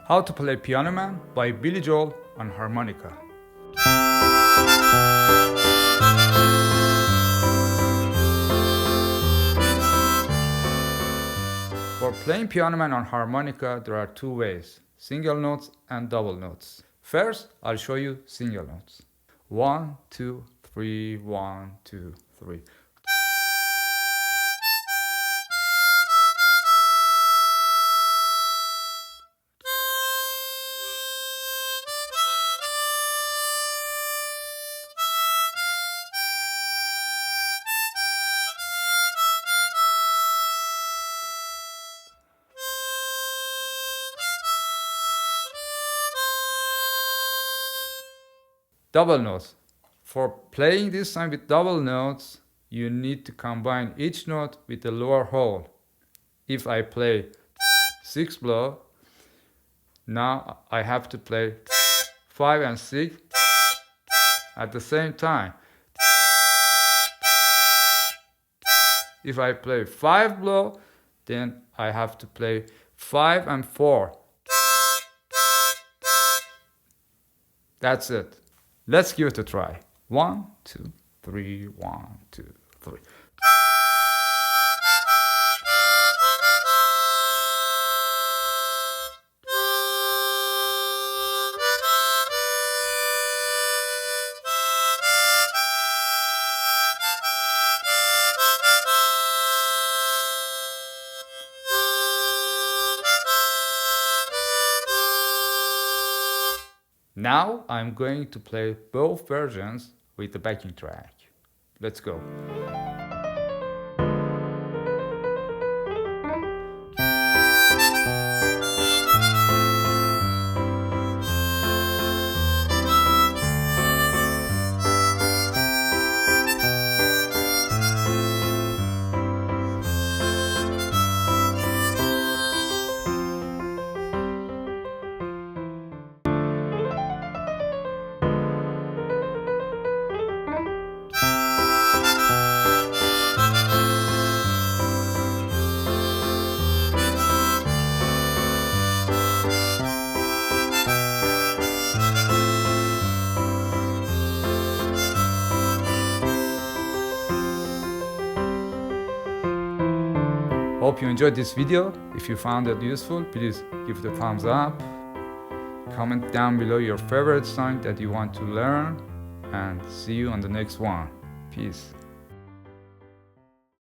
How to Play Piano Man by Billy Joel on harmonica. For playing Piano Man on harmonica, there are two ways: single notes and double notes. First, I'll show you single notes. 1, 2, 3, 1, 2, 3. Double notes. For playing this song with double notes, you need to combine each note with the lower whole. If I play 6 blow, now I have to play 5 and 6 at the same time. If I play 5 blow, then I have to play 5 and 4. That's it. Let's give it a try. 1, 2, 3, 1, 2, 3. Now I'm going to play both versions with the backing track. Let's go. Hope you enjoyed this video. If you found it useful, please give it a thumbs up. Comment down below your favorite song that you want to learn, and see you on the next one. Peace.